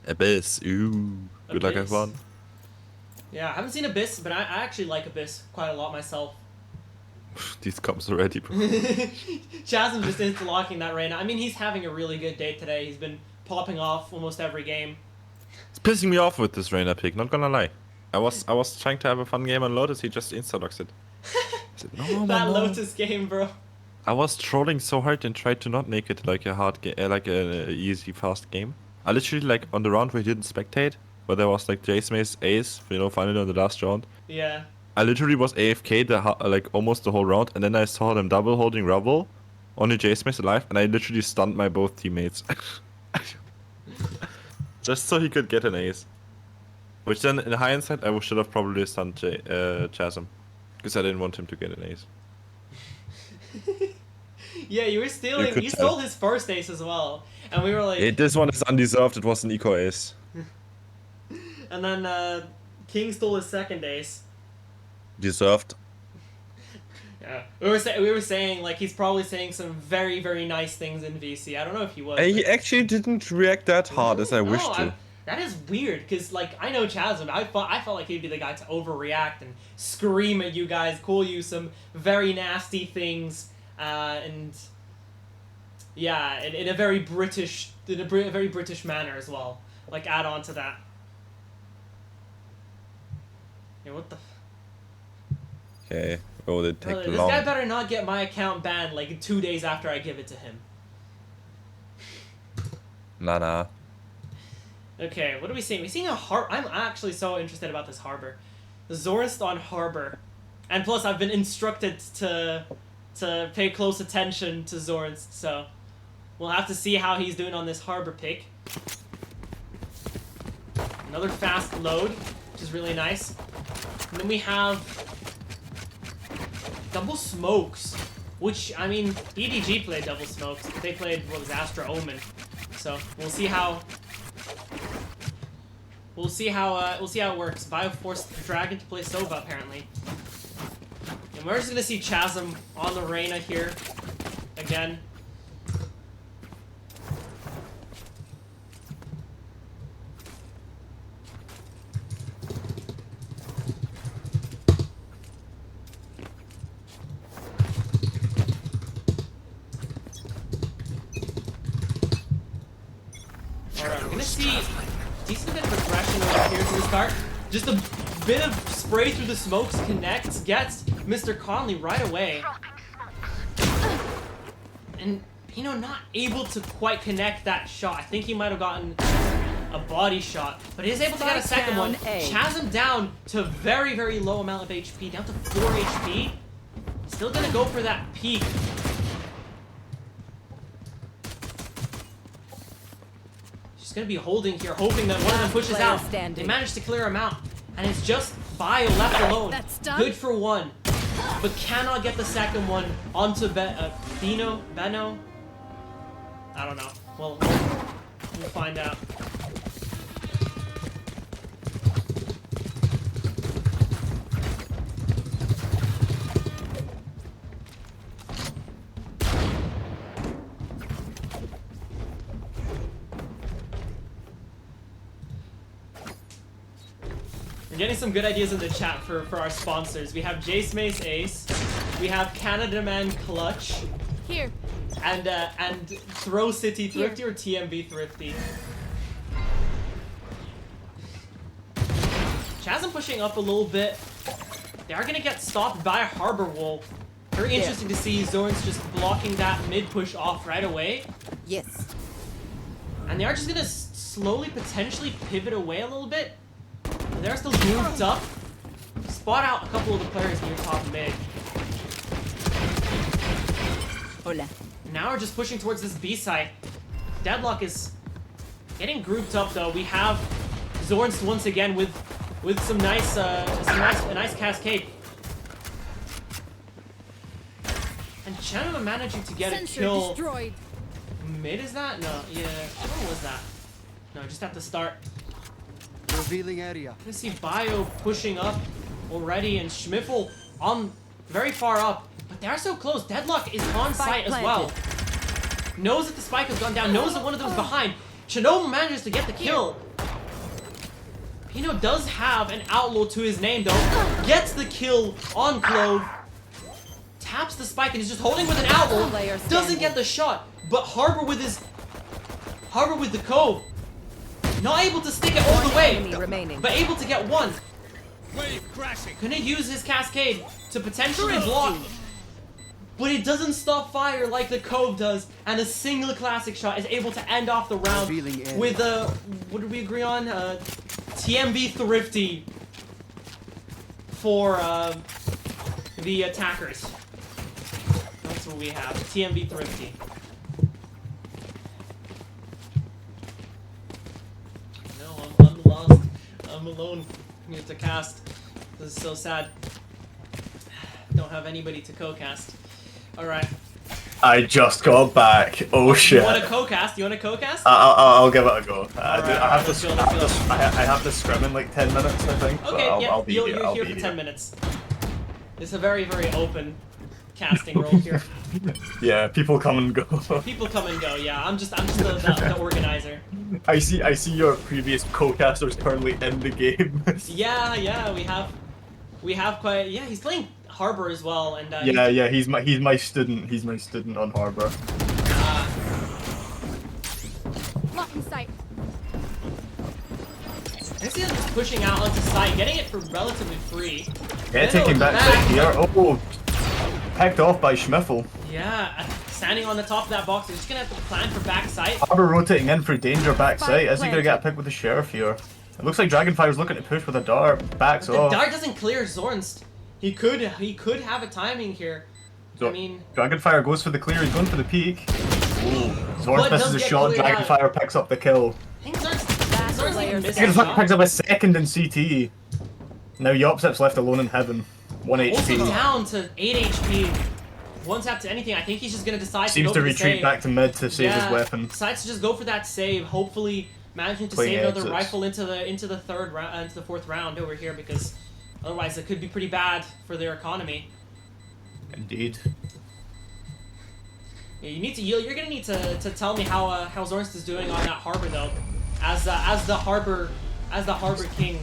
Abyss. Ooh. Good luck, Abyss. everyone. Yeah, I haven't seen Abyss, but I actually like Abyss quite a lot myself. These comes already, bro. Chasm's just insta-locking that right now. I mean, he's having a really good day today. He's been popping off almost every game. It's pissing me off with this Reina pick, not gonna lie. I was trying to have a fun game on Lotus, he just insta-locks it. I said, no, man, That no. Lotus game, bro. I was trolling so hard and tried to not make it like a hard game, like a easy, fast game. I literally, like, on the round where he didn't spectate, where there was, like, Jace Mace ace, finally on the last round. Yeah. I literally was AFK like almost the whole round, and then I saw them double holding Rubble, only Jace Mace alive, and I literally stunned my both teammates. Just so he could get an ace. Which then, in hindsight, I should have probably stunned Chasm. Because I didn't want him to get an ace. Yeah, you were stealing. could You tell. stole his first ace as well, and we were like, This one is undeserved, it was an eco ace. and then King stole his second ace. Deserved. Yeah, we were saying like he's probably saying some very very nice things in VC. I don't know if he was. And he but- actually didn't react that hard as I No, wished to. that is weird because like I know Chasm. I felt like he'd be the guy to overreact and scream at you guys, call you some very nasty things, and yeah, in a very British very British manner as well. Like add on to that. Yeah, what the. Okay. Oh, they take This long. guy better not get my account banned like 2 days after I give it to him. Nah. Okay, what are we seeing? We're seeing a harbor. I'm actually so interested about this harbor. Zorst on harbor. And plus I've been instructed to pay close attention to Zorst, so we'll have to see how he's doing on this harbor pick. Another fast load, which is really nice. And then we have double smokes, which, I mean, EDG played double smokes. They played, what was Astra Omen. So, we'll see how it works. Bio forced Dragon to play Sova, apparently. And we're just gonna see Chasm on the Reyna here. Again. Alright, we're gonna see decent bit of aggression over here to the start. Just a bit of spray through the smokes connects, gets Mr. Conley right away. And, you know, not able to quite connect that shot. I think he might have gotten a body shot, but he is able to get a second one. Chasm down to very, very low amount of HP, down to 4 HP. Still gonna go for that peak. She's gonna be holding here, hoping that one of them pushes out. They managed to clear him out, and it's just Bio left alone. That's done. Good for one, but cannot get the second one onto Beno. I don't know. Well, we'll find out. We're getting some good ideas in the chat for our sponsors. We have Jace Mace Ace, we have Canada Man Clutch, Here. and Throw City Thrifty or TMV Thrifty. Chasm pushing up a little bit. They are gonna get stopped by a Harbor Wall. Very interesting to see Zorn's just blocking that mid push off right away. Yes. And they are just gonna slowly, potentially pivot away a little bit. They're still grouped up. Spot out a couple of the players near top mid. Hola. Now we're just pushing towards this B side. Deadlock is getting grouped up though. We have Zorns once again with some nice a nice cascade. And Chenema managing to get Sensor a kill. destroyed. Mid is that? No, yeah. What was that? No, just at the start. Revealing area. I see Bio pushing up already, and Schmiffel on very far up, but they're so close. Deadlock is on site as well. Knows that the spike has gone down, knows that one of them is behind. Chernobyl manages to get the kill, does have an outlaw to his name though. Gets the kill on Clove. Taps the spike and is just holding with an outlaw. Doesn't get the shot, but Harbor with the Cove. Not able to stick it all the Enemy way, remaining. but able to get one. Wave crashing. Gonna use his cascade to potentially block. But it doesn't stop fire like the Cove does, and a single classic shot is able to end off the round Revealing area. with what did we agree on? TMV Thrifty for the attackers. That's what we have. TMV Thrifty. No, I'm lost. I'm alone. I have to cast. This is so sad. Don't have anybody to co-cast. Alright. I just got back. Oh shit. You want to co-cast? You want to co-cast? I'll give it a go. I Alright, have let's to. go, I let's have go. to. I have to scrim in like 10 minutes, I think. but Okay, yeah, I'll be you're here. here, I'll be for here. 10 minutes. It's a very, very open casting role here. Yeah, people come and go. People come and go, yeah. I'm just the organizer. I see your previous co-casters currently in the game. Yeah, we have quite. Yeah, he's playing Harbor as well, and yeah, he's my student. He's my student on Harbor. Lock in sight. I see him just pushing out onto site, getting it for relatively free. Yeah, Then taking it back was side here. Oh, picked off by Schmiffel. Yeah, standing on the top of that box, they're just gonna have to plan for back sight. Harbor rotating in for danger back Spike side. Is he gonna planted. get a pick with the sheriff here? It looks like Dragonfire's looking to push with a dart. Backs But the off. dart doesn't clear Zornst. He could have a timing here. I mean, Dragonfire goes for the clear. He's going for the peak. Ooh. Zorn But misses does a get shot. cleared out. Dragonfire picks up the kill. I think Zornst player even missed a standing. Dragonfire shot. picks up a second in CT. Now Yopsip's left alone in heaven. 1 Also HP. down to 8 HP. One tap to anything. I think he's just gonna decide Seems to to go for the retreat save. back to mid to save Yeah, his weapon. decides to just go for that save. Hopefully, managing to Playing save another exits. rifle into the third round, into the fourth round over here, because otherwise it could be pretty bad for their economy. Indeed. Yeah, you need to yield. You're gonna need to tell me how Zornst is doing on that Harbor though, as the Harbor King,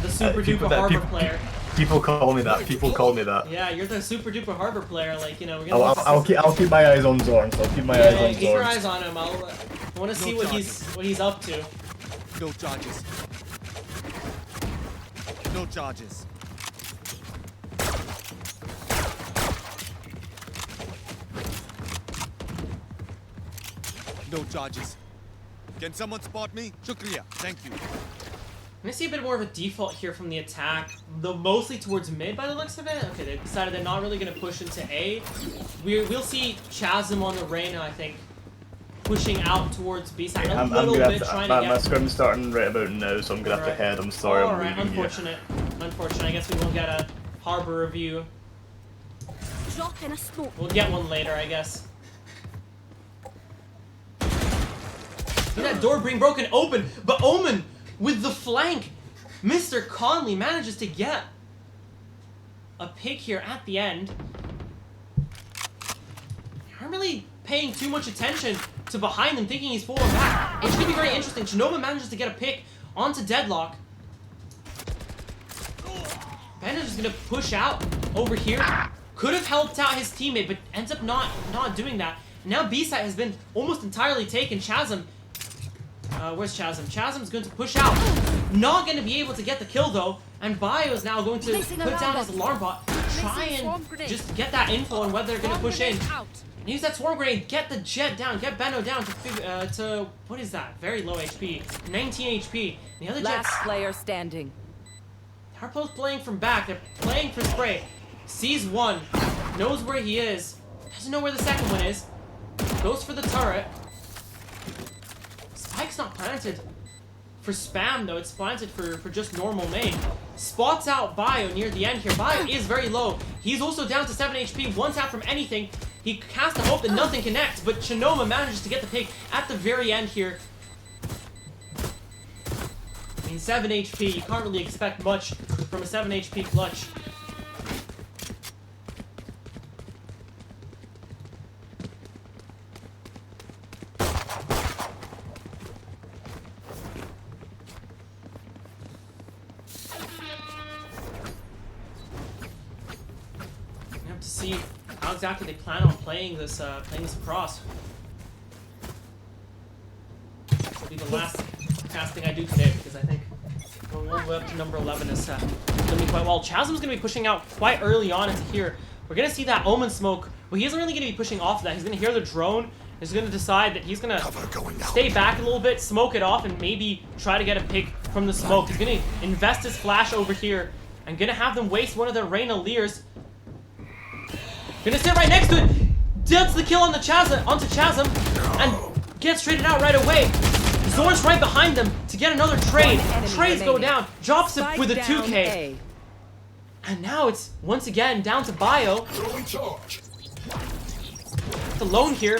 the super people duper that- Harbor people- player. People call me that. People call me that. Yeah, you're the super duper Harbor player. Like, you know, we're gonna. I'll keep my eyes on Zorn. So I'll keep my eyes Yeah, on keep your Zorn. eyes on him. I want to see what he's up to. No charges. No charges. No charges. Can someone spot me? Shukriya. Thank you. I'm gonna see a bit more of a default here from the attack, though mostly towards mid by the looks of it. Okay, they decided they're not really gonna push into A. We'll see Chasm on the Reyna, I think, pushing out towards B side a I'm little gonna bit, have to, trying my to get. scrim's starting right about now, so I'm gonna have to Alright. head. I'm sorry. I'm Alright, leaving you. unfortunate. I guess we won't get a Harbor review. Drop in a smoke. We'll get one later, I guess. See that door being broken open, but Omen with the flank. Mr. Conley manages to get a pick here at the end. Aren't really paying too much attention to behind them, thinking he's falling back, which could be very interesting. Chinova manages to get a pick onto Deadlock. Bandage is gonna push out over here. Could have helped out his teammate, but ends up not doing that. Now B-side has been almost entirely taken. Chasm. Where's Chasm? Chasm's going to push out. Not going to be able to get the kill though. And Bio is now going to Placing put alarm down his bot. alarm bot. Try Placing swarm and grenade. just get that info on whether they're going to push in. Out. And use that swarm grenade. Get the Jet down. Get Benno down to what is that? Very low HP. 19 HP. And the other Jets. Last player standing. Harpo's playing from back. They're playing for spray. Sees one. Knows where he is. Doesn't know where the second one is. Goes for the turret. Spike's not planted for spam though. It's planted for just normal main. Spots out Bio near the end here. Bio is very low. He's also down to 7 HP. One tap from anything. He has to hope that nothing connects, but Chinoma manages to get the pick at the very end here. I mean, 7 HP. You can't really expect much from a 7 HP clutch. how exactly they plan on playing this across. This will be the last casting I do today because I think we'll go up to number 11 is going to be quite well. Chasm's going to be pushing out quite early on into here. We're going to see that Omen smoke, but he isn't really going to be pushing off of that. He's going to hear the drone. He's going to decide that he's going to stay back a little bit, smoke it off, and maybe try to get a pick from the smoke. He's going to invest his flash over here and going to have them waste one of their Reyna Lears. Going to sit right next to it. Gets the kill on the onto Chasm and gets traded out right away. Zorn's right behind them to get another trade. Trades go down. Drops it with a 2K. And now it's once again down to Bio. Alone here.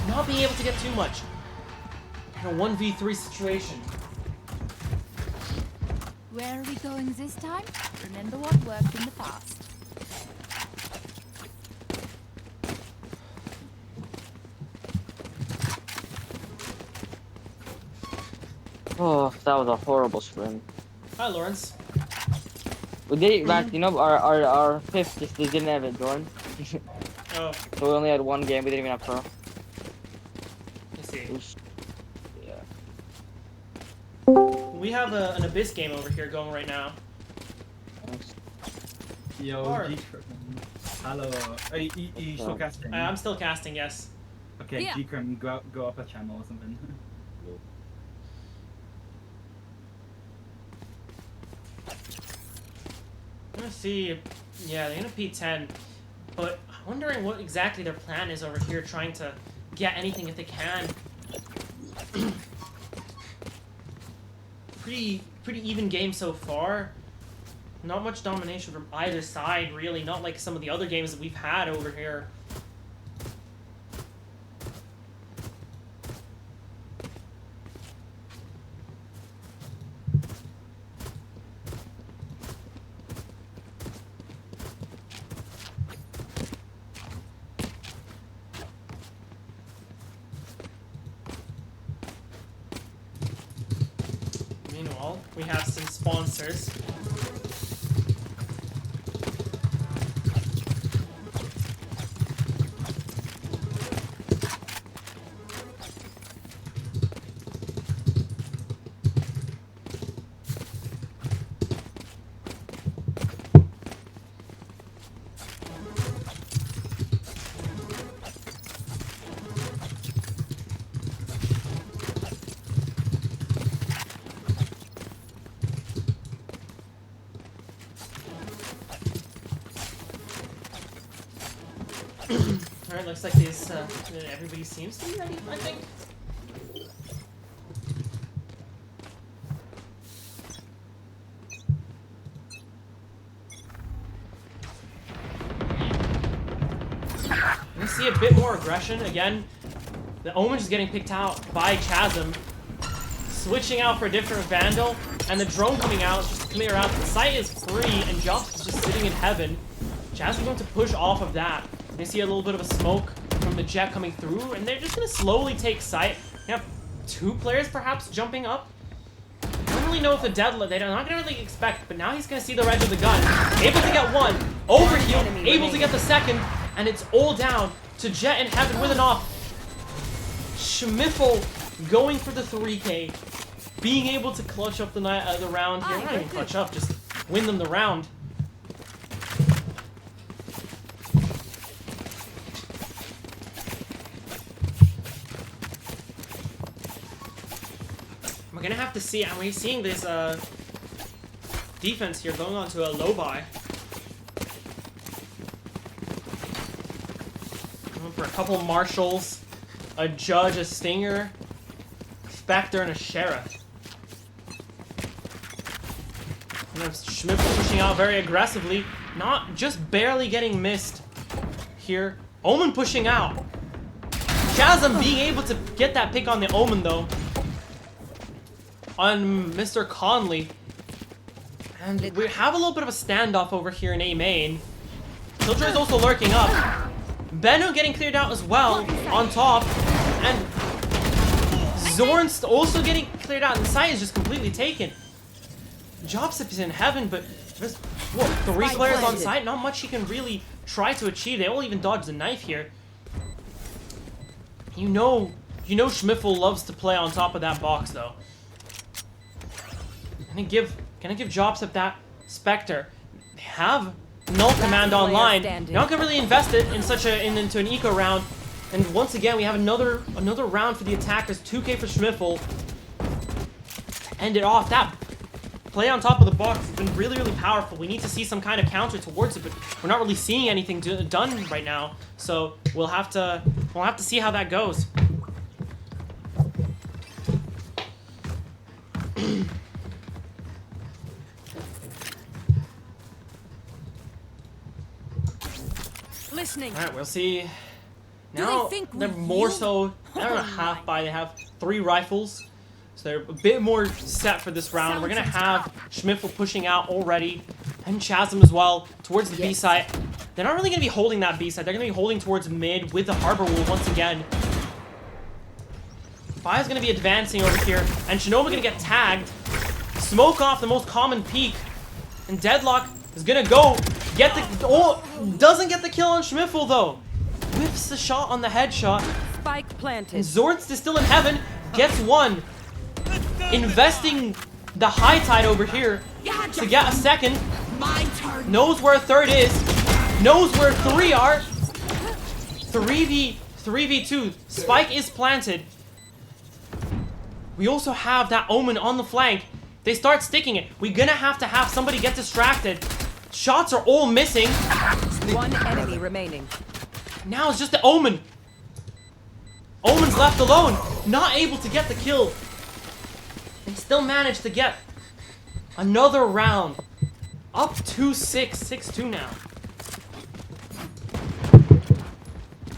Not being able to get too much in a 1v3 situation. Where are we going this time? Remember what worked in the past. Oh, that was a horrible swim. Hi, Lawrence. We did like, you know, our fifth just they didn't have it, Jordan. Oh, So we only had one game. We didn't even have pro. let's see. It was- yeah. We have an Abyss game over here going right now. Thanks. Yo, Or- hello. Are you still casting? I'm still casting, yes. Okay, Yeah. G-Crim, go up a channel or something. I'm gonna see. Yeah, they're gonna P10, but I'm wondering what exactly their plan is over here, trying to get anything if they can. Pretty even game so far. Not much domination from either side, really. Not like some of the other games that we've had over here. Meanwhile, we have some sponsors. Alright, looks like this, everybody seems to be ready, I think. We see a bit more aggression. Again, the Omen's getting picked out by Chasm. Switching out for a different Vandal, and the drone coming out just to clear out. The site is free, and Jops is just sitting in heaven. Chasm's going to push off of that. They see a little bit of a smoke from the jet coming through, and they're just going to slowly take sight. You have two players perhaps jumping up. I don't really know if the deadlift, they're not going to really expect, but now he's going to see the edge of the gun. Able to get one, overheal, able to get the second, and it's all down to Jet in heaven with an off. Schmiffle going for the 3K. Being able to clutch up the round here. Not even clutch up, just win them the round. We're gonna have to see, and we're seeing this defense here going on to a low buy. Going for a couple marshals, a judge, a stinger, Spectre, and a sheriff. And Schmidt pushing out very aggressively, not just barely getting missed here. Omen pushing out. Chasm being able to get that pick on the Omen though. On Mr. Conley. And we have a little bit of a standoff over here in A main. Killjoy is also lurking up. Benno getting cleared out as well on top. And Zorn's also getting cleared out, and the site is just completely taken. Jopsip is in heaven, but There's, what, 3 players on site? Not much he can really try to achieve. They will even dodge the knife here. You know Schmiffel loves to play on top of that box, though. Can I give Jobstep that Spectre? They have Null Command online. They're not gonna really invest it in into an eco round. And once again, we have another round for the attackers. 2K for Schmiffel to end it off. That play on top of the box has been really, really powerful. We need to see some kind of counter towards it, but we're not really seeing anything done right now. So we'll have to see how that goes. Listening. All right, we'll see. Do Now they think they're we more yield? so. They're on a half buy. They have 3 rifles, so they're a bit more set for this round. We're gonna have Schmiffel pushing out already, and Chasm as well towards the B site. They're not really gonna be holding that B site. They're gonna be holding towards mid with the Harbor Wall once again. Fi's gonna be advancing over here, and Shinoma gonna get tagged. Smoke off the most common peak, and Deadlock is gonna go get the. Oh, doesn't get the kill on Schmiffel though. Whiffs the shot on the headshot. Spike planted. And Zortz is still in heaven. Gets 1. Investing the high tide over here to get a second. Knows where a third is. Knows where 3 are. 3v2. Spike is planted. We also have that Omen on the flank. They start sticking it. We're gonna have somebody get distracted. Shots are all missing. 1 enemy remaining. Now it's just the Omen. Omen's left alone. Not able to get the kill. And still managed to get another round. Up 2-6. 6-2 now.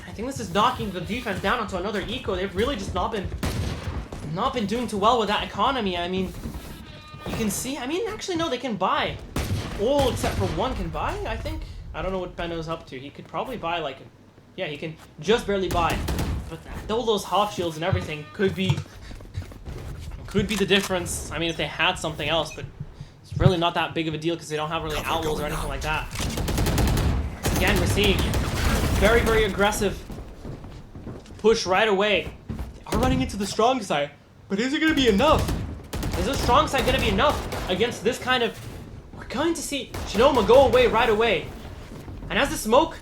I think this is knocking the defense down onto another eco. They've really just not been doing too well with that economy. I mean, you can see. I mean, actually, no, they can buy. All except for 1 can buy, I think. I don't know what Benno's up to. He could probably buy, like, yeah, he can just barely buy. But all those half shields and everything could be the difference. I mean, if they had something else, but it's really not that big of a deal because they don't have really outlaws or anything like that. Again, we're seeing very, very aggressive push right away. They are running into the strong side, but is it going to be enough? Is the strong side going to be enough against this kind of... We're going to see Shinoma go away right away. And as the smoke...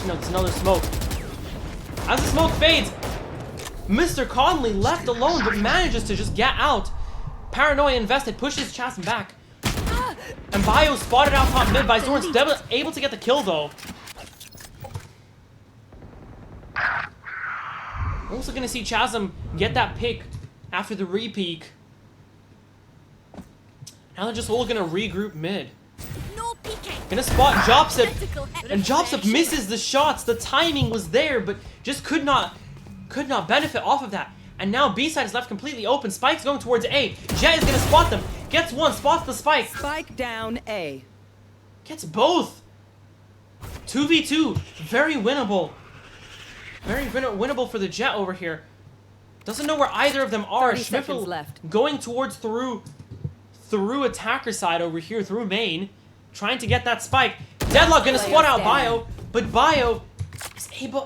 No, there's another smoke. As the smoke fades, Mr. Conley left alone, but manages to just get out. Paranoia invested, pushes Chasm back. And Bio spotted out top mid by Zorn's able to get the kill though. We're also gonna see Chasm get that pick after the re-peek. Now they're just all gonna regroup mid. Gonna spot Jobstep, and Jobstep misses the shots. The timing was there, but just could not benefit off of that. And now B-side is left completely open. Spike's going towards A. Jet is gonna spot them. Gets 1, spots the Spike. Spike down A. Gets both. 2v2, very winnable. Very winnable for the Jet over here. Doesn't know where either of them are. 30 seconds Schmiffel left. going towards through attacker side over here, through main. Trying to get that Spike. Deadlock gonna spot out Bio, but Bio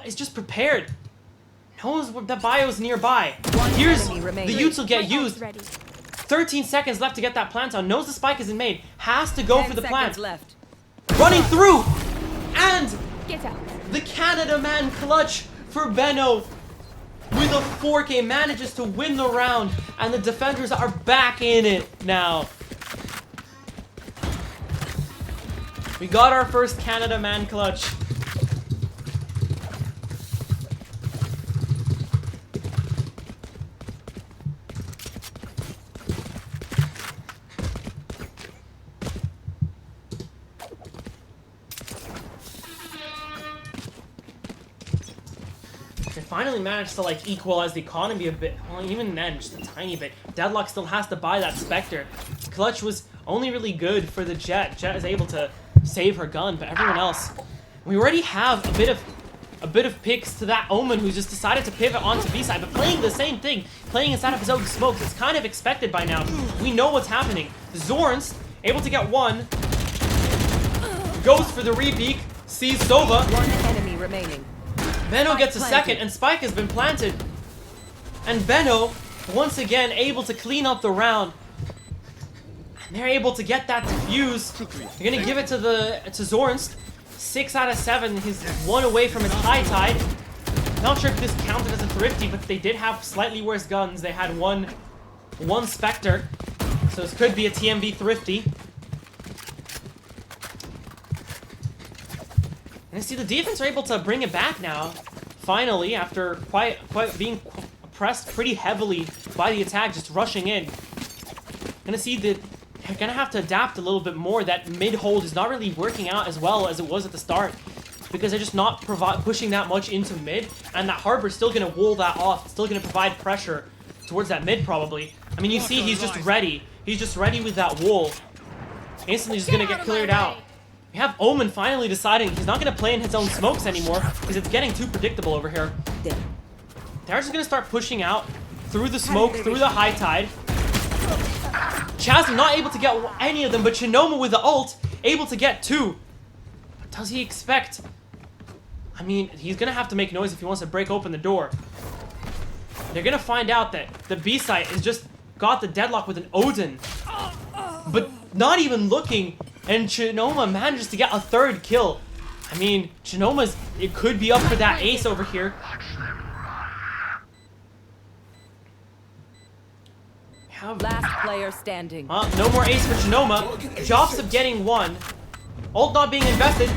is just prepared. Knows that Bio's nearby. Here's the Utes will get used. 13 seconds left to get that plant on. Knows the Spike is in main. Has to go 10 for the seconds plant. left. Running through! And Get out. the Canada man clutch for Benno with a 4K manages to win the round. And the defenders are back in it now. We got our first Canada man clutch. They finally managed to like equalize the economy a bit. Well, even then, just a tiny bit. Deadlock still has to buy that Spectre. Clutch was only really good for the Jet. Jet is able to save her gun, but everyone else, we already have a bit of picks to that Omen who's just decided to pivot onto B-side, but playing the same thing, playing inside of his own smokes. It's kind of expected by now. We know what's happening. Zorn's able to get 1, goes for the re-peek, sees Sova. One enemy remaining. Benno gets a Planted. second, and Spike has been planted. And Benno, once again, able to clean up the round. And they're able to get that defuse. They're gonna give it to Zornst. 6 out of 7. He's 1 away from his high tide. Not sure if this counted as a thrifty, but they did have slightly worse guns. They had one Spectre, so this could be a TMV thrifty. And see, the defense are able to bring it back now, finally, after quite being pressed pretty heavily by the attack, just rushing in. Gonna see that they're gonna have to adapt a little bit more. That mid hold is not really working out as well as it was at the start, because they're just not pushing that much into mid, and that Harbor's still gonna wall that off. It's still gonna provide pressure towards that mid, probably. I mean, you see he's just ready. He's just ready with that wall. Instantly just gonna get cleared out. We have Omen finally deciding he's not gonna play in his own smokes anymore, because it's getting too predictable over here. They're just gonna start pushing out through the smoke, through the high tide. Chasm not able to get any of them, but Chinoma with the ult, able to get 2. What does he expect? I mean, he's gonna have to make noise if he wants to break open the door. They're gonna find out that the B site has just got the deadlock with an Odin. But not even looking, and Chinoma manages to get a 3rd kill. I mean, it could be up for that ace over here. Last player standing. No more ace for Chinoma. Jobsub getting 1. Ult not being invested.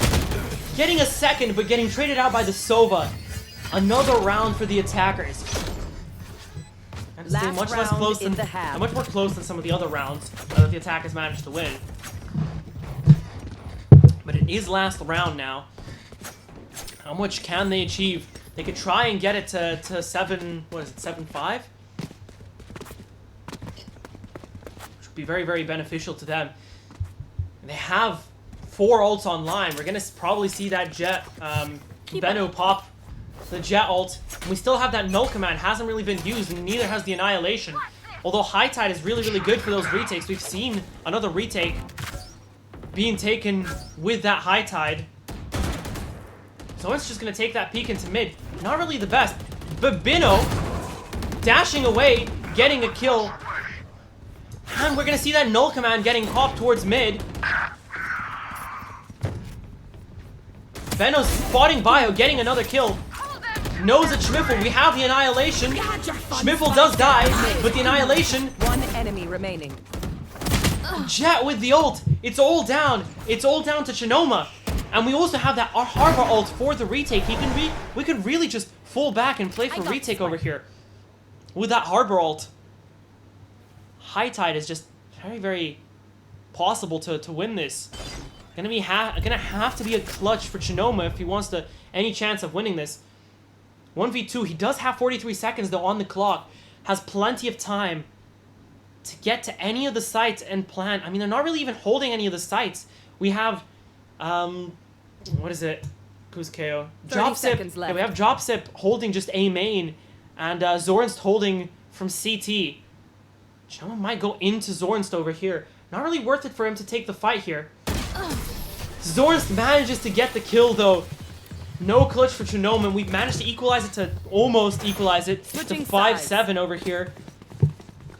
Getting a 2nd, but getting traded out by the Sova. Another round for the attackers. And Last much less round close in than the half. much more close than some of the other rounds that the attackers managed to win. But it is last round now. How much can they achieve? They could try and get it to 7. What is it? 7-5. Be very, very beneficial to them. They have 4 ults online. We're gonna probably see that Jet, Benno pop the Jet ult. And we still have that null command. Hasn't really been used, and neither has the Annihilation. Although High Tide is really, really good for those retakes. We've seen another retake being taken with that High Tide. So it's just gonna take that peek into mid. Not really the best. But Benno dashing away, getting a kill. And we're gonna see that null command getting popped towards mid. Benno's spotting Bio, getting another kill. Knows that Schmiffle, we have the Annihilation. Schmiffle does die, but the Annihilation. 1 enemy remaining. Jet with the ult. It's all down. It's all down to Chinoma. And we also have that Harbor ult for the retake. We could really just fall back and play for retake over here. With that Harbor ult. High Tide is just very, very possible to win this. Gonna have to be a clutch for Chinoma if he wants any chance of winning this. 1v2. He does have 43 seconds though on the clock. Has plenty of time to get to any of the sites and plant. I mean, they're not really even holding any of the sites. We have, what is it? Who's KO? 30 seconds left. Yeah, we have Jobsip holding just A main, and Zornst holding from CT. Chinoma might go into Zornst over here. Not really worth it for him to take the fight here. Zornst manages to get the kill though. No clutch for Chinoma. We've managed to equalize it to almost equalize it to 5-7 over here.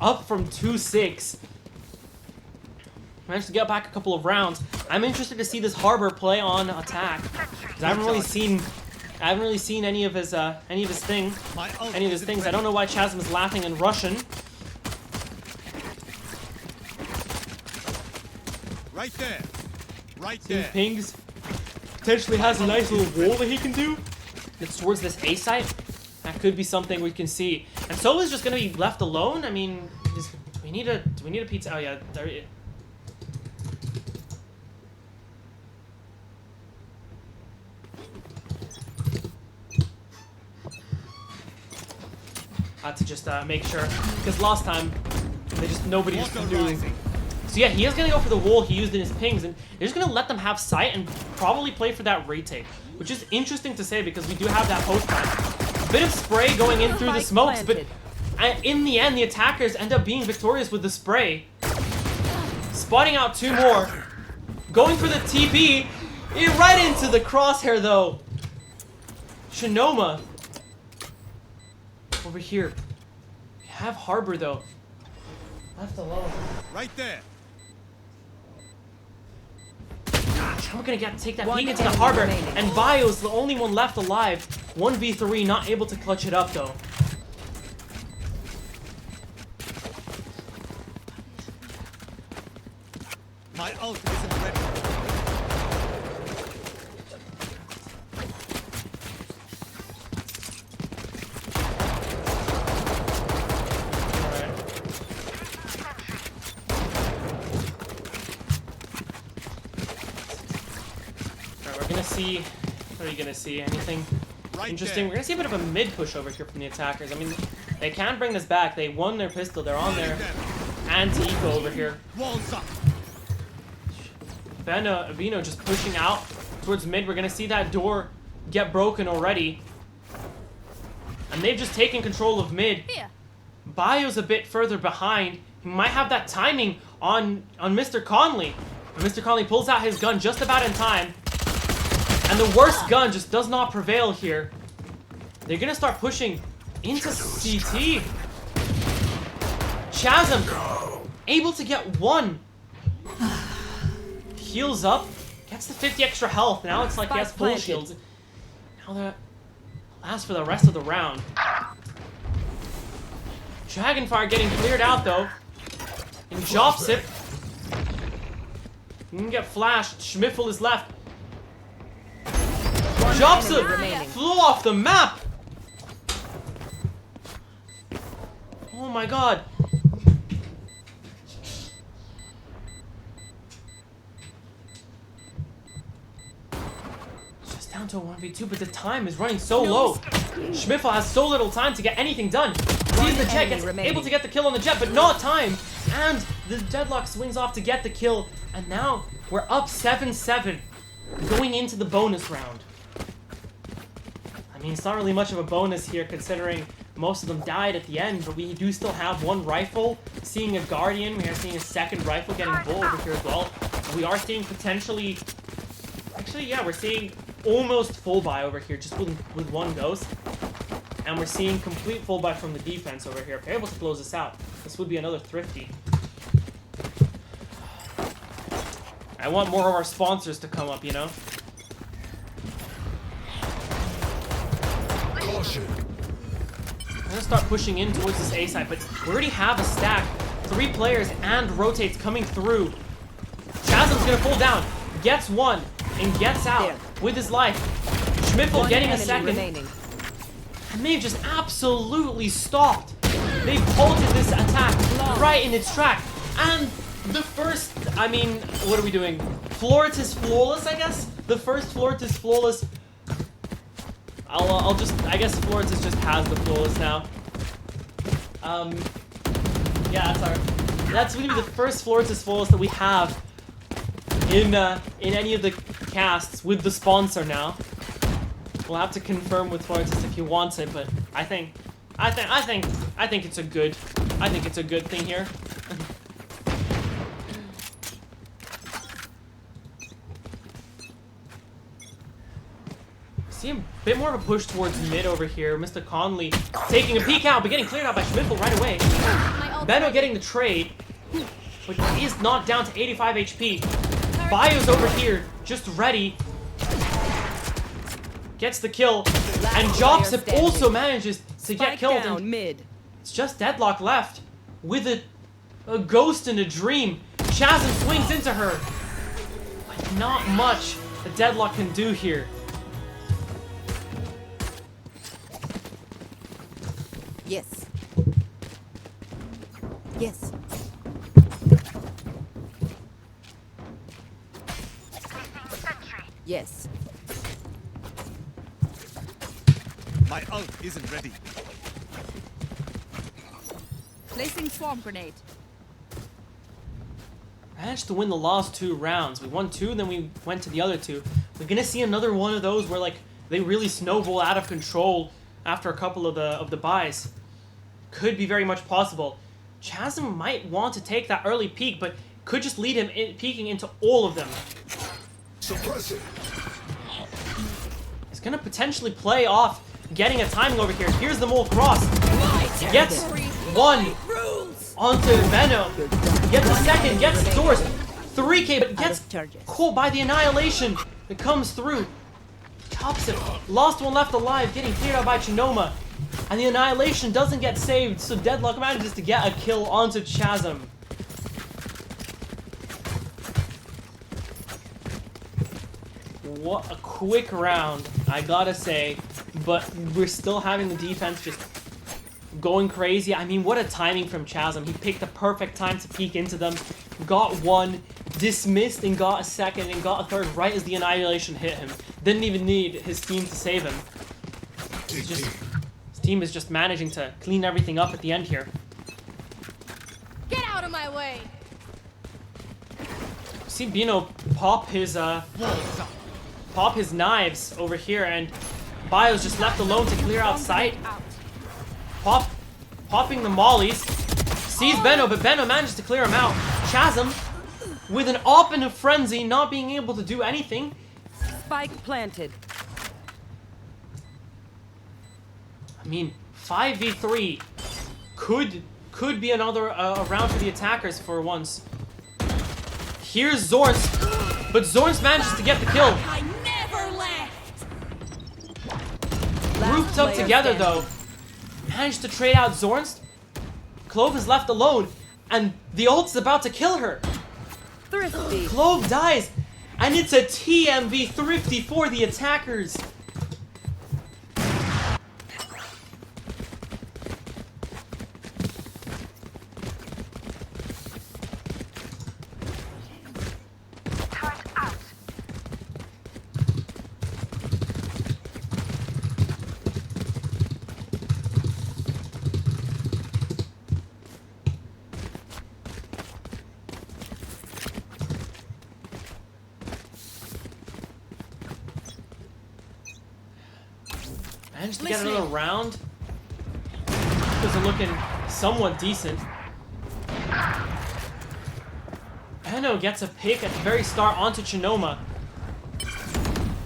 Up from 2-6. Managed to get back a couple of rounds. I'm interested to see this Harbor play on attack. Because I haven't really seen any of his things. I don't know why Chasm is laughing in Russian. Right there. Right Team there. Pings potentially has a nice little wall that he can do. It's towards this A site. That could be something we can see. And Solo's just gonna be left alone. I mean, do we need a pizza? Oh yeah, there. Had to just make sure, because last time nobody just knew. So yeah, he is gonna go for the wall he used in his pings, and they're just gonna let them have sight and probably play for that retake, which is interesting to say because we do have that post time. Bit of spray going in through the smokes, but in the end, the attackers end up being victorious with the spray. Spotting out 2 more, going for the TP, Right into the crosshair though. Shinoma. Over here. We have Harbor though. Left alone. Right there. We're gonna take that One peek into the enemy Harbor, remaining. and Bio's the only one left alive. 1v3, not able to clutch it up though. My ult isn't ready. Alright, we're gonna see. What are you gonna see? Anything Right interesting? We're there. gonna see a bit of a mid push over here from the attackers. I mean, they can bring this back. They won their pistol. They're on their anti-eco over here. Walls up. Vino just pushing out towards mid. We're gonna see that door get broken already. And they've just taken control of mid. Here. Bio's a bit further behind. He might have that timing on Mr. Conley. But Mr. Conley pulls out his gun just about in time. And the worst gun just does not prevail here. They're gonna start pushing into CT. Chasm able to get one. Heals up, gets the 50 extra health. Now it's like he has Spike full planted. shields. Now that lasts for the rest of the round. Dragonfire getting cleared out though. And drops it. You can get flashed. Schmiffel is left. Drops it. enemy remaining. Flew off the map. Oh my god. It's just down to a 1v2, but the time is running so low. Schmiffel has so little time to get anything done. Sees the jet, enemy gets remaining. able to get the kill on the jet, but not time. And the Deadlock swings off to get the kill. And now we're up 7-7 going into the bonus round. I mean, it's not really much of a bonus here considering most of them died at the end, but we do still have one rifle. Seeing a Guardian, we are seeing a second rifle getting bull over here as well. We are seeing potentially... Actually, yeah, we're seeing almost full buy over here just with one Ghost. And we're seeing complete full buy from the defense over here. If they're able to close this out, this would be another Thrifty. I want more of our sponsors to come up, you know? I'm gonna start pushing in towards this A side, but we already have a stack. 3 players and rotates coming through. Chasm's gonna pull down, gets one, and gets out There. with his life. Schmiffel One getting a enemy second. remaining. And they've just absolutely stopped. They've halted this attack right in its track. And the first, I mean, what are we doing? Floritus Flawless, I guess? The first Floritus Flawless. I guess Floritus just has the Flawless now. Yeah, that's gonna be the first Floritus Flawless that we have in any of the casts with the sponsor now. We'll have to confirm with Floritus if he wants it, but I think it's a good thing here. See a bit more of a push towards mid over here. Mr. Conley taking a peek out, but getting cleared out by Schmiffel right away. My ult Benno ready. getting the trade, which is knocked down to 85 HP. Bio's over here, just ready. Gets the kill, and Jopsip standing. also manages to get Spike killed. down And mid. it's just Deadlock left with a ghost in a dream. Chasm swings into her, but not much the Deadlock can do here. Yes. Yes. Yes. My ult isn't ready. Placing swarm grenade. Managed to win the last 2 rounds. We won 2, then we went to the other 2. We're gonna see another one of those where like they really snowball out of control after a couple of the buys. Could be very much possible. Chasm might want to take that early peek, but could just lead him peeking into all of them. Suppress it. He's gonna potentially play off getting a timing over here. Here's the mole cross. Gets one onto Benno. Gets a second, gets Zorst. 3k, but gets caught by the Annihilation that comes through. Tops it. Lost one left alive, getting cleared out by Chinoma. And the Annihilation doesn't get saved, so Deadlock manages to get a kill onto Chasm. What a quick round, I gotta say. But we're still having the defense just going crazy. I mean, what a timing from Chasm. He picked the perfect time to peek into them. Got one, dismissed, and got a second, and got a third right as the Annihilation hit him. Didn't even need his team to save him. His team is just managing to clean everything up at the end here. Get out of my way! See Bino pop his knives over here, and Bio's just left alone to clear out sight. Popping the mollies. Sees Benno, but Benno manages to clear him out. Chasm, with an op and a frenzy, not being able to do anything. Spike planted. I mean, 5v3 could be another round for the attackers for once. Here's Zornst, but Zornst manages to get the kill. I never left! Grouped up together though. Managed to trade out Zornst. Clove is left alone, and the ult's about to kill her. Thrifty. Clove dies, and it's a TMV Thrifty for the attackers. Managed to get another round. These are looking somewhat decent. Benno gets a pick at the very start onto Chinoma.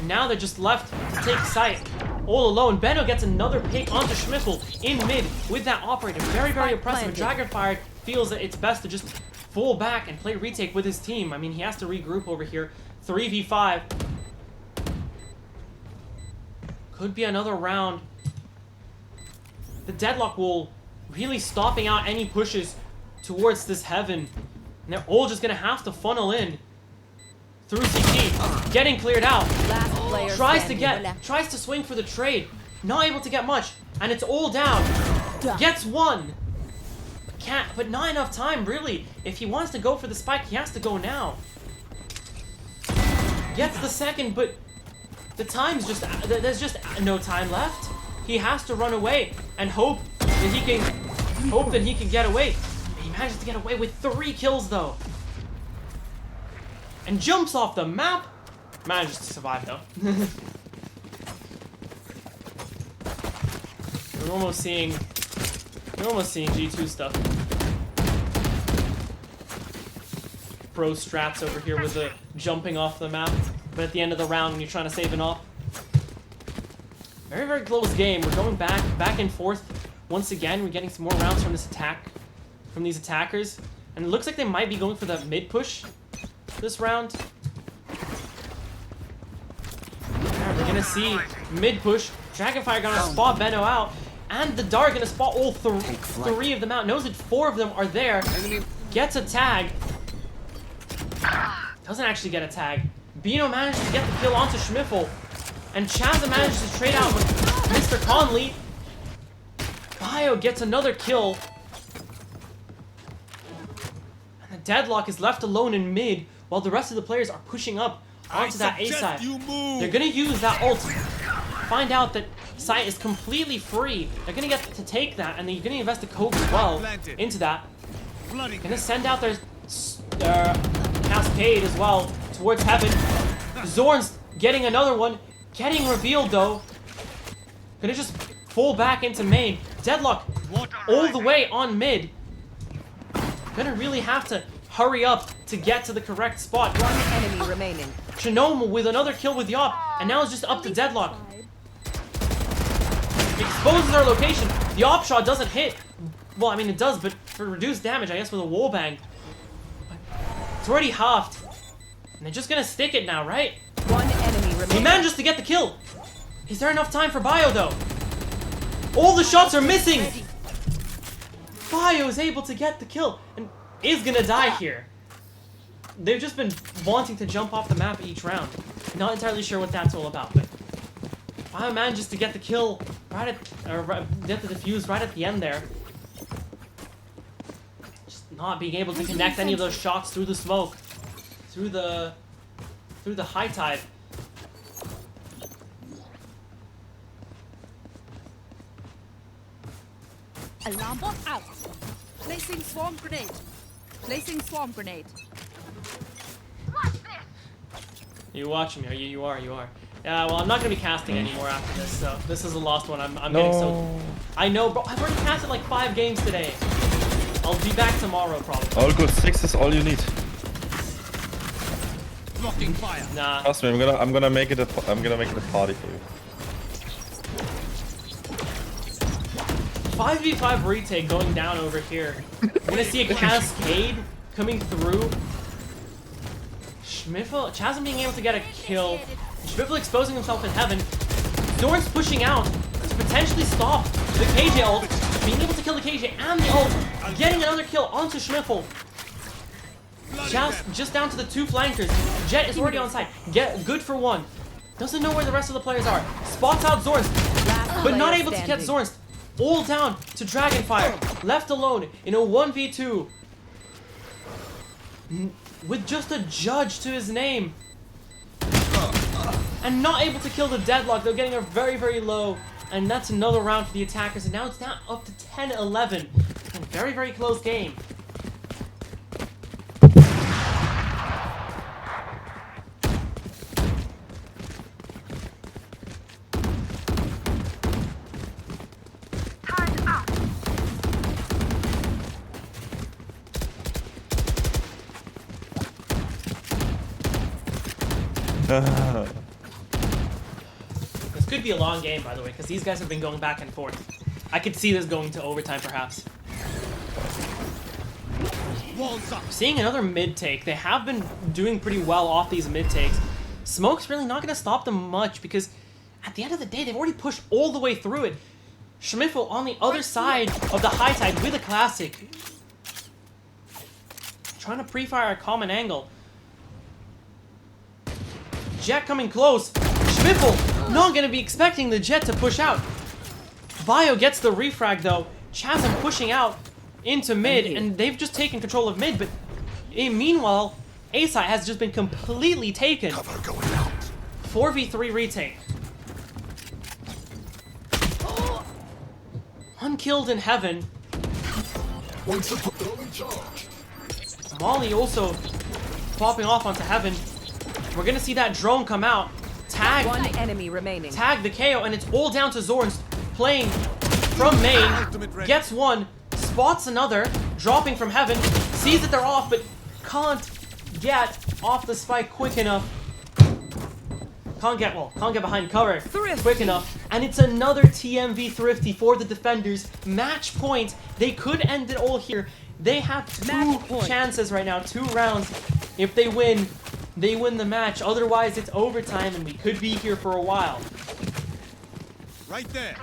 And now they're just left to take sight all alone. Benno gets another pick onto Schmiffel in mid with that operator. Very, very impressive. Dragonfire feels that it's best to just fall back and play retake with his team. I mean, he has to regroup over here. 3v5. Could be another round. The Deadlock will really stopping out any pushes towards this heaven. And they're all just gonna have to funnel in through CT. Getting cleared out. Last player Tries to swing for the trade. Not able to get much. And it's all down. Gets one. But not enough time, really. If he wants to go for the spike, he has to go now. Gets the second, but the time's just, there's just no time left. He has to run away and hope that he can get away. He manages to get away with 3 kills though. And jumps off the map. Manages to survive though. We're almost seeing G2 stuff. Pro strats over here with the jumping off the map. But at the end of the round, when you're trying to save an op. Very, very close game. We're going back and forth. Once again, we're getting some more rounds from these attackers. And it looks like they might be going for the mid push this round. Yeah, we're gonna see mid push. Dragonfire gonna spot Benno out. And the Dart gonna spot all 3 of them out. Knows that 4 of them are there. Gets a tag. Doesn't actually get a tag. Bino manages to get the kill onto Schmiffel. And Chasm manages to trade out with Mr. Conley. Bio gets another kill. And the Deadlock is left alone in mid while the rest of the players are pushing up onto that A side. They're gonna use that ult. Find out that site is completely free. They're gonna get to take that, and they're gonna invest the Coke as well into that. Gonna send out their Cascade as well towards heaven. Zorn's getting another one. Getting revealed though. Gonna just fall back into main. Deadlock all the way on mid. Gonna really have to hurry up to get to the correct spot. One enemy remaining. Chinoma with another kill with Yop. And now it's just up to Deadlock. exposes our location. The op shot doesn't hit. Well, I mean it does, but for reduced damage, I guess with a wall bang. It's already halved. And they're just gonna stick it now, right? One enemy He remaining. manages to get the kill. Is there enough time for Bio though? All the shots are missing. Bio is able to get the kill and is gonna die here. They've just been wanting to jump off the map each round. Not entirely sure what that's all about, but Bio manages to get the kill right at, or get the defuse right at the end there. Just not being able to connect any of those shots through the smoke, through the high tide. Alarm bot out. Placing swarm grenade. Placing swarm grenade. You watching me? Are you? You are. You are. Yeah. Well, I'm not gonna be casting anymore after this. So this is the last one. I'm getting so. I know, bro. I've already casted like 5 games today. I'll be back tomorrow probably. All good. 6 is all you need. Blocking fire. Nah. Trust me. I'm gonna make it a party for you. 5v5 retake going down over here. We're gonna see a cascade coming through. Schmiffel, Chasm being able to get a kill. Schmiffel exposing himself in heaven. Zorn's pushing out to potentially stop the KJ ult. Being able to kill the KJ and the ult. Getting another kill onto Schmiffel. Chaz just down to the 2 flankers. Jet is already on site. Good for 1. Doesn't know where the rest of the players are. Spots out Zorns, but not able to get Zorns. All down to Dragonfire. Left alone in a 1v2. With just a judge to his name. And not able to kill the deadlock. They're getting a very, very low. And that's another round for the attackers. And now it's down up to 10-11. A very, very close game. This could be a long game, by the way, because these guys have been going back and forth. I could see this going to overtime, perhaps. Walls up. Seeing another mid take. They have been doing pretty well off these mid takes. Smoke's really not going to stop them much because at the end of the day, they've already pushed all the way through it. Schmiffel on the other side of the high tide with a classic. Trying to pre-fire a common angle. Jet coming close. Schmiffel not going to be expecting the Jet to push out. Bio gets the refrag though. Chasm pushing out into mid, and they've just taken control of mid, but meanwhile, A-side has just been completely taken. 4v3 retake. Unkilled in heaven. Molly also popping off onto heaven. We're gonna see that drone come out. Tag. One enemy remaining. Tag the KO, and it's all down to Zorns playing from main. Gets one, spots another, dropping from heaven, sees that they're off, but can't get off the spike quick enough. Can't get behind cover quick enough. And it's another TMV Thrifty for the defenders. Match point. They could end it all here. They have 2 chances right now, 2 rounds. If they win the match. Otherwise, it's overtime, and we could be here for a while. Right there.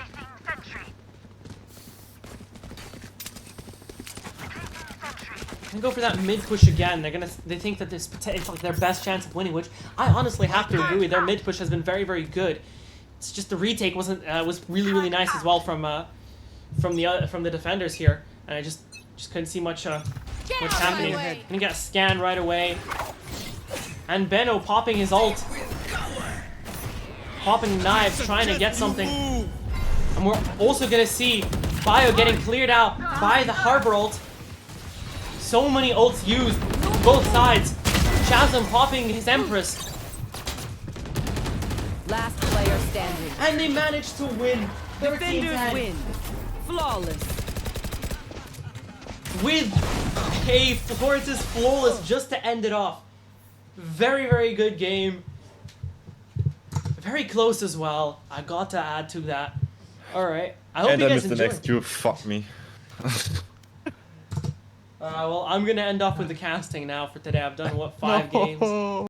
Gonna go for that mid push again. They think that this it's like their best chance of winning, which I honestly have to agree with. Their mid push has been very, very good. It's just the retake was really, really nice as well from the defenders here, and I just couldn't see much what's happening. Gonna get scanned right away. And Benno popping his ult. Popping knives, trying to get something. And we're also gonna see Bio getting cleared out by the Harbor ult. So many ults used, both sides. Chasm popping his Empress. Last player standing. And they managed to win. Defenders win. Flawless. With a Flores' flawless just to end it off. Very, very good game. Very close as well. I got to add to that. All right. I hope And you I guys missed the enjoyed. next cube. Fuck me. Well, I'm gonna end off with the casting now for today. I've done what 5 games.